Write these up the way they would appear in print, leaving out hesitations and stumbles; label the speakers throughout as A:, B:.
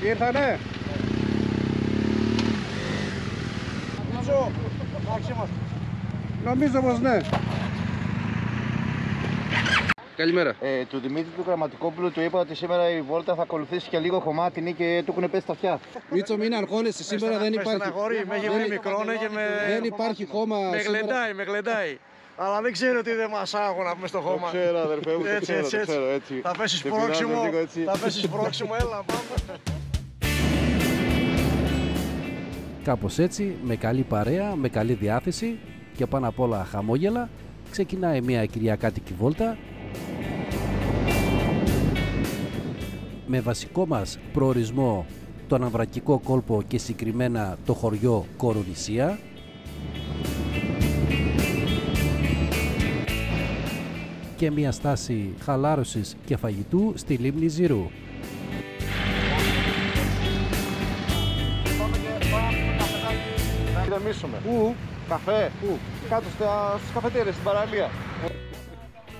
A: Ήρθανε. Νομίζω πως ναι. Καλημέρα.
B: Του Δημήτρη του Γραμματικόπουλου του είπα ότι σήμερα η βόλτα θα ακολουθήσει και λίγο χωμάτινη και του έχουν πέσει τα αυτιά.
A: Μίτσο, μην αγχώνεσαι, σήμερα δεν υπάρχει. Δεν υπάρχει χώμα.
C: Με γλεντάει. Αλλά δεν ξέρω ότι δεν μας άγω να πούμε στο χώμα.
B: Το ξέρω, αδερφέ μου, το ξέρω, έτσι.
C: Θα πέσεις πρόξιμο, έλα πάμε.
D: Κάπως έτσι, με καλή παρέα, με καλή διάθεση και πάνω απ' όλα χαμόγελα, ξεκινάει μια κυριακάτικη βόλτα με βασικό μας προορισμό τον Αμβρακικό κόλπο και συγκεκριμένα το χωριό Κορονησία, και μια στάση χαλάρωσης και φαγητού στη λίμνη Ζηρού.
B: Να ηρεμήσουμε.
A: Πού?
B: Καφέ. Πού? Κάτω στις καφετέρειες, στην παραλία.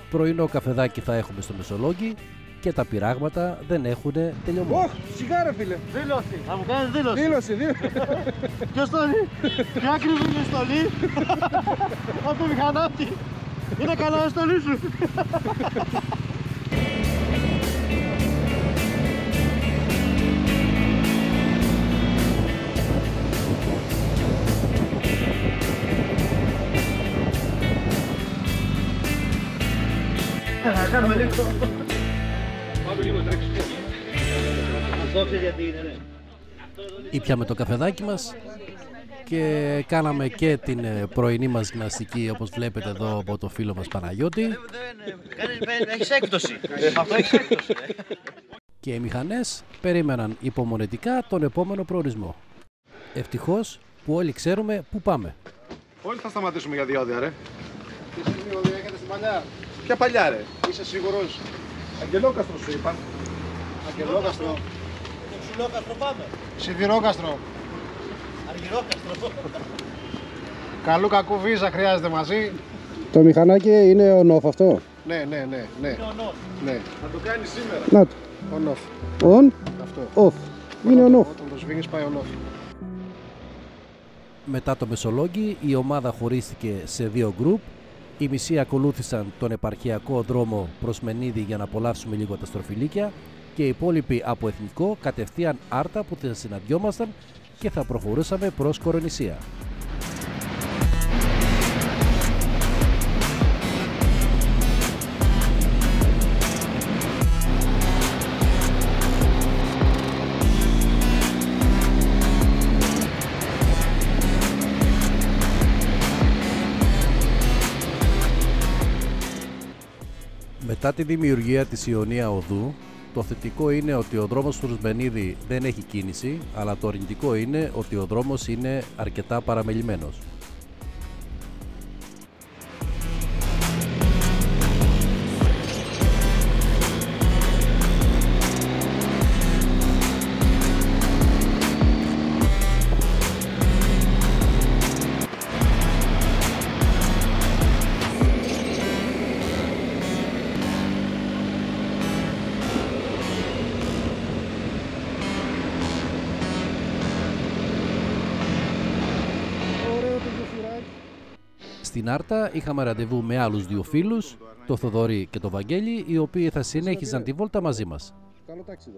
D: Πρωινό καφεδάκι θα έχουμε στο Μεσολόγγι και τα πειράγματα δεν έχουν τελειωμό.
A: Ωχ, σιγά φίλε.
B: Δήλωση. Θα μου κάνεις δήλωση.
A: Δήλωση.
B: Ποιος στολή? Ποια ακριβή είναι η στολή? Από το μηχανάτη. Είναι καλά η στολή σου. Κάνουμε λίγο. Πάμε λίγο τρέξω.
D: Ήπιαμε το καφεδάκι μας και κάναμε και την πρωινή μας γυμναστική, όπως βλέπετε εδώ από το φίλο μας Παναγιώτη.
B: Έχεις έκπτωση. Αυτό έχεις έκπτωση.
D: Και οι μηχανές περίμεναν υπομονετικά τον επόμενο προορισμό. Ευτυχώς που όλοι ξέρουμε πού πάμε.
A: Όλοι θα σταματήσουμε για διόδια, ρε.
B: Τι σημείο έχετε στην παλιά?
A: Ποια παλιά, ρε?
B: Είσαι σίγουρος?
A: Αγγελόκαστρο σου είπαν.
B: Αγγελόκαστρο.
C: Ξυλόκαστρο πάμε.
B: Σιδηρόκαστρο.
C: Αργυρόκαστρο.
B: Καλού κακού βίζα χρειάζεται μαζί.
A: Το μηχανάκι είναι on-off αυτό.
B: Ναι.
C: Είναι
B: Ναι.
A: Θα το κάνει σήμερα.
D: Να το.
B: On-off.
D: On,
B: Αυτό.
D: off. Είναι on-off.
B: Όταν το σβήνεις πάει on-off.
D: Μετά το Μεσολόγγι η ομάδα χωρίστηκε σε δύο γκρουπ. Οι μισοί ακολούθησαν τον επαρχιακό δρόμο προς Μενίδη για να απολαύσουμε λίγο τα στροφιλίκια και οι υπόλοιποι από Εθνικό κατευθείαν Άρτα που θα συναντιόμασταν και θα προχωρούσαμε προς Κορονησία. Μετά τη δημιουργία της Ιωνία Οδού, το θετικό είναι ότι ο δρόμος του Ρουσμενίδη δεν έχει κίνηση, αλλά το αρνητικό είναι ότι ο δρόμος είναι αρκετά παραμελημένος. Στην Άρτα είχαμε ραντεβού με άλλους δύο φίλους, το Θοδωρή και το Βαγγέλη, οι οποίοι θα συνέχιζαν τη βόλτα μαζί μας.
A: Καλό ταξίδι.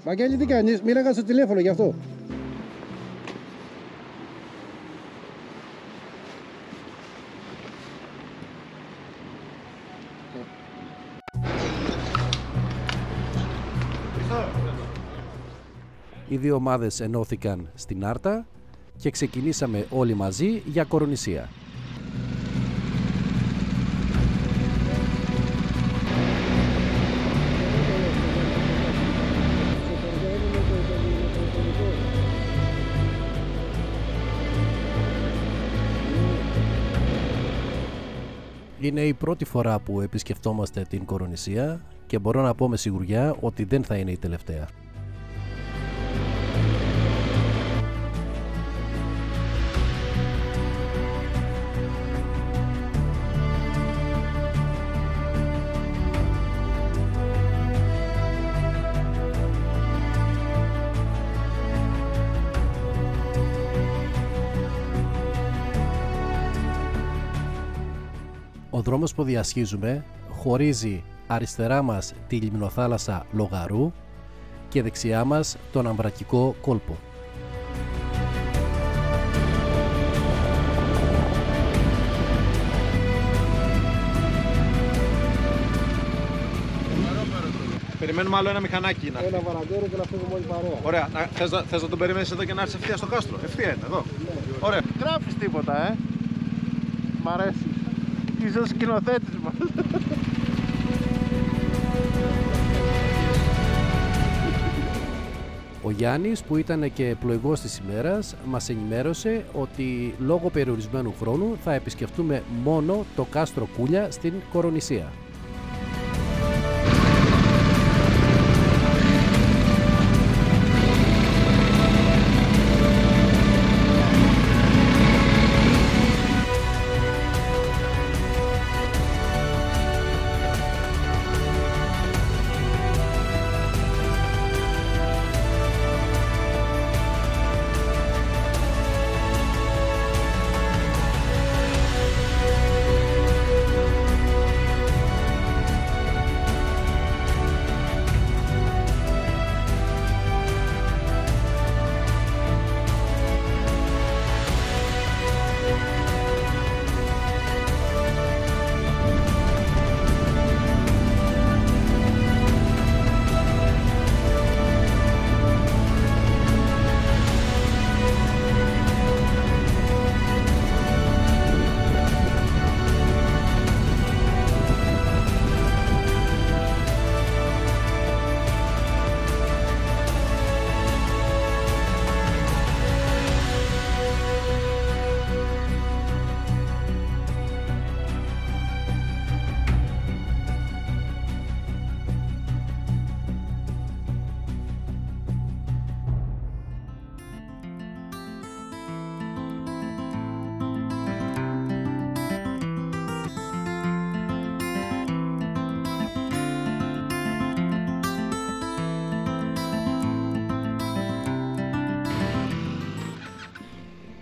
A: Βαγγέλη, τι κάνεις? Μίλαγα στο τηλέφωνο γι' αυτό.
D: Οι δύο ομάδες ενώθηκαν στην Άρτα και ξεκινήσαμε όλοι μαζί για Κορονησία. Είναι η πρώτη φορά που επισκεφτόμαστε την Κορονησία και μπορώ να πω με σιγουριά ότι δεν θα είναι η τελευταία. Ο δρόμος που διασχίζουμε χωρίζει αριστερά μας τη λιμνοθάλασσα Λογαρού και δεξιά μας τον Αμβρακικό κόλπο.
A: Περιμένουμε άλλο ένα μηχανάκι να.
B: Ένα βαραντέρο και να φύγουμε όλοι παρέα.
A: Ωραία. Θες να τον περιμένεις εδώ και να έρθεις ευθεία στο κάστρο? Ευθεία είναι εδώ. Ωραία.
B: Γράφεις τίποτα, Μ' αρέσει. Είσαι ο σκηνοθέτης μας.
D: Ο Γιάννης, που ήταν και πλοηγός της ημέρας, μας ενημέρωσε ότι λόγω περιορισμένου χρόνου θα επισκεφτούμε μόνο το κάστρο Κούλια στην Κορονησία.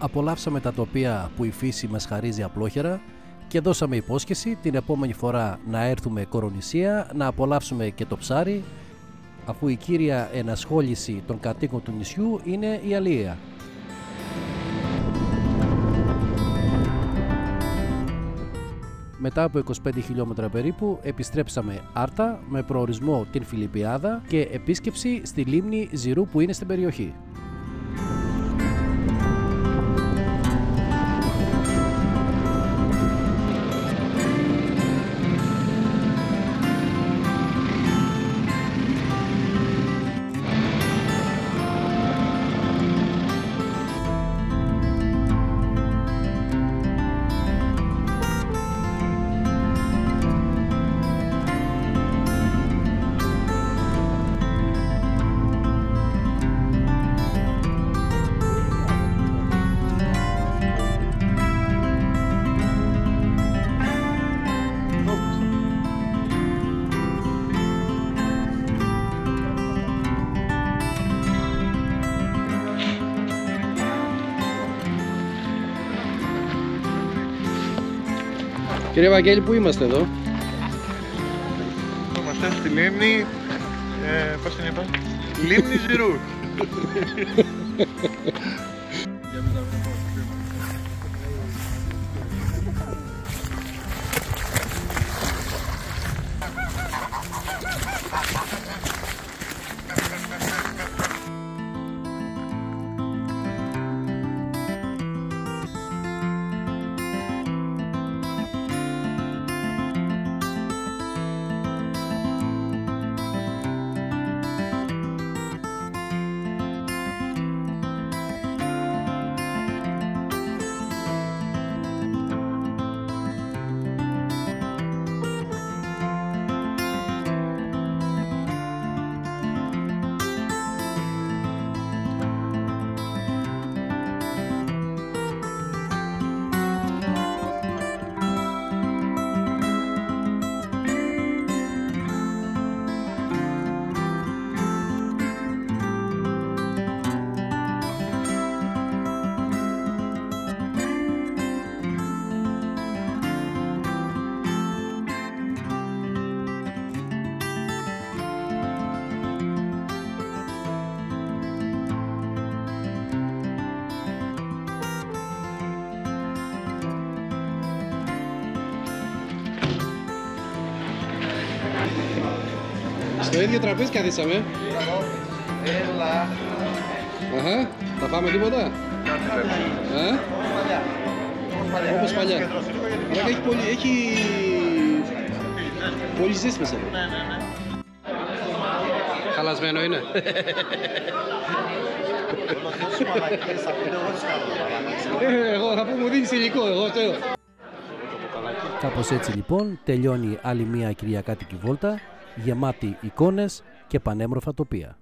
D: Απολαύσαμε τα τοπία που η φύση μας χαρίζει απλόχερα και δώσαμε υπόσχεση την επόμενη φορά να έρθουμε Κορονησία να απολαύσουμε και το ψάρι, αφού η κύρια ενασχόληση των κατοίκων του νησιού είναι η αλληλεία. Μετά από 25 χιλιόμετρα περίπου επιστρέψαμε Άρτα με προορισμό την Φιλιππιάδα και επίσκεψη στη λίμνη Ζηρού που είναι στην περιοχή.
A: Κύριε Βαγγέλη, πού είμαστε εδώ?
B: Είμαστε στη λίμνη, πώς την είπα, λίμνη Ζηρού.
A: Στο ίδιο τραπέζι καθίσαμε.
C: Έλα.
A: Αχα, θα φάμε τίποτα. Όπως παλιά. Αλλά έχει πολύ ζέστη μέσα.
B: Ναι.
A: Χαλασμένο είναι. Εγώ θα πω μου δίνεις υλικό, εγώ το.
D: Κάπως έτσι λοιπόν τελειώνει άλλη μια κυριακάτικη βόλτα, γεμάτη εικόνες και πανέμορφα τοπία.